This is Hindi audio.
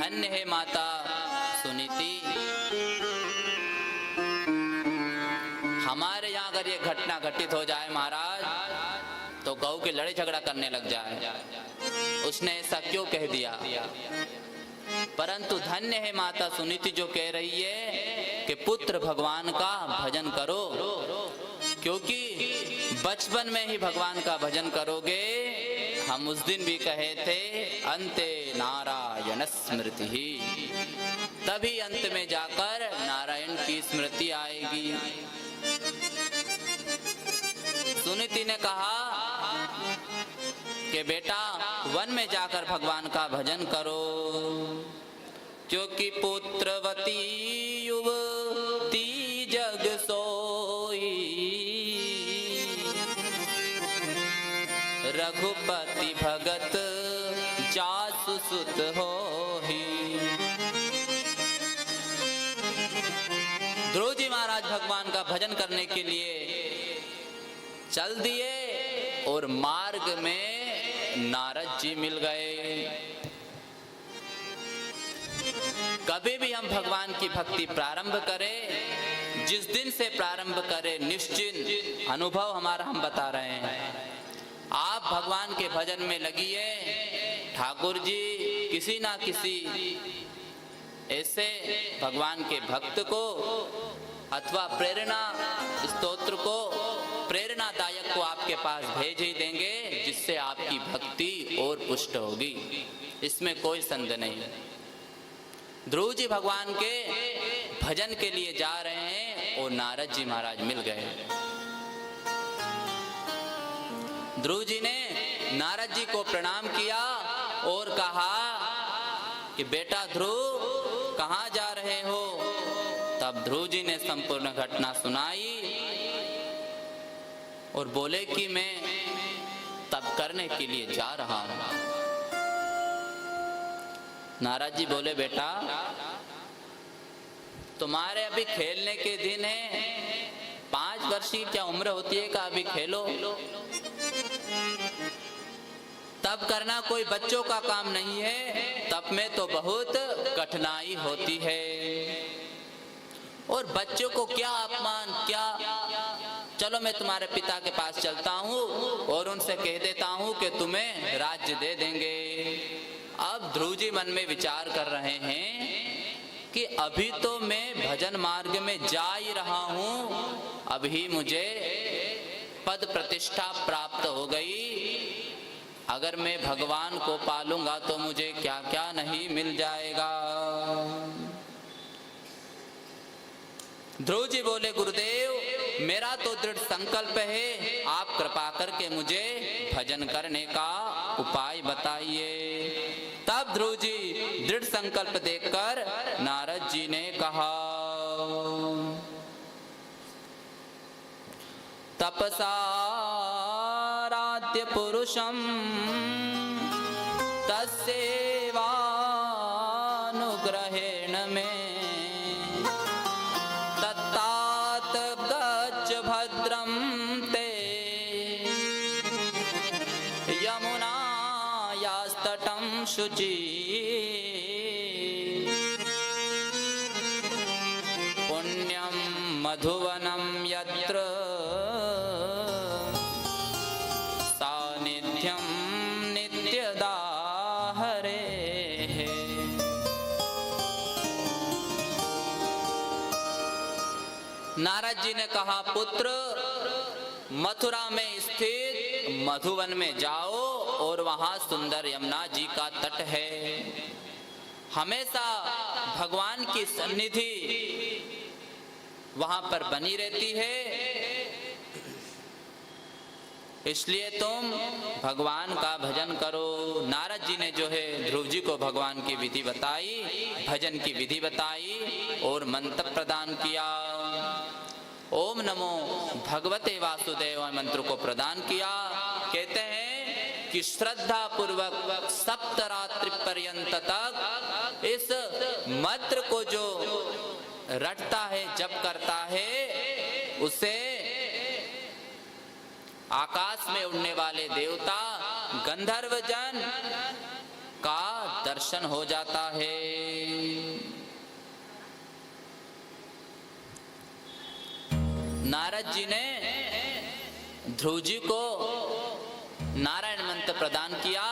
धन्य है माता सुनीति। हमारे यहाँ अगर ये घटना घटित हो जाए महाराज तो गौ के लड़ाई झगड़ा करने लग जाए, उसने ऐसा क्यों कह दिया। परंतु धन्य है माता सुनीति जो कह रही है कि पुत्र भगवान का भजन करो, क्योंकि बचपन में ही भगवान का भजन करोगे। हम उस दिन भी कहे थे अंते नारायण स्मृति ही, तभी अंत में जाकर नारायण की स्मृति आएगी। सुनीति ने कहा कि बेटा वन में जाकर भगवान का भजन करो, क्योंकि पुत्रवती युवती जग सोई, रघुपति भगत जासु सुत होहि। ध्रुव जी महाराज भगवान का भजन करने के लिए चल दिए और मार्ग में नारद जी मिल गए। कभी भी हम भगवान की भक्ति प्रारंभ करें, जिस दिन से प्रारंभ करें, निश्चित अनुभव हमारा हम बता रहे हैं। आप भगवान के भजन में लगिए, ठाकुर जी किसी ना किसी ऐसे भगवान के भक्त को अथवा प्रेरणा स्तोत्र को, प्रेरणादायक को आपके पास भेज ही देंगे, जिससे आपकी भक्ति और पुष्ट होगी, इसमें कोई संदेह नहीं। ध्रुव जी भगवान के भजन के लिए जा रहे हैं और नारद जी महाराज मिल गए। ध्रुव जी ने नारद जी को प्रणाम किया और कहा कि बेटा ध्रुव कहाँ जा रहे हो। तब ध्रुव जी ने संपूर्ण घटना सुनाई और बोले कि मैं तप करने के लिए जा रहा हूं। नारद जी बोले बेटा तुम्हारे अभी खेलने के दिन है, 5 वर्ष की क्या उम्र होती है का अभी खेलो। तप करना कोई बच्चों का काम नहीं है, तप में तो बहुत कठिनाई होती है। और बच्चों को क्या अपमान, क्या, चलो मैं तुम्हारे पिता के पास चलता हूँ और उनसे कह देता हूँ कि तुम्हें राज्य दे देंगे। अब ध्रुव जी मन में विचार कर रहे हैं कि अभी तो मैं भजन मार्ग में जा ही रहा हूँ, अभी मुझे पद प्रतिष्ठा प्राप्त हो गई, अगर मैं भगवान को पालूंगा तो मुझे क्या क्या नहीं मिल जाएगा। ध्रुव जी बोले गुरुदेव मेरा तो दृढ़ संकल्प है, आप कृपा करके मुझे भजन करने का उपाय बताइए। तब ध्रुव जी दृढ़ संकल्प देखकर नारद जी ने कहा तपसाराध्य पुरुषम तस्सेवानुग्रहेण में तत्तात गच्छ भद्रं ते यमुनायास्तटं शुचि पुण्यं मधुवनं यत्र सानिध्यं नित्यदा हरेः। नारद जी ने कहा पुत्र मथुरा में स्थित मधुवन में जाओ और वहां सुंदर यमुना जी का तट है। हमेशा भगवान की सन्निधि वहां पर बनी रहती है, इसलिए तुम भगवान का भजन करो। नारद जी ने जो है ध्रुव जी को भगवान की विधि बताई, भजन की विधि बताई और मंत्र प्रदान किया। ओम नमो भगवते वासुदेव मंत्र को प्रदान किया। कहते हैं कि श्रद्धा पूर्वक सप्तरात्रि पर्यंत तक इस मंत्र को जो रटता है, जप करता है, उसे आकाश में उड़ने वाले देवता गंधर्व जन का दर्शन हो जाता है। नारद जी ने ध्रुव जी को नारायण मंत्र प्रदान किया।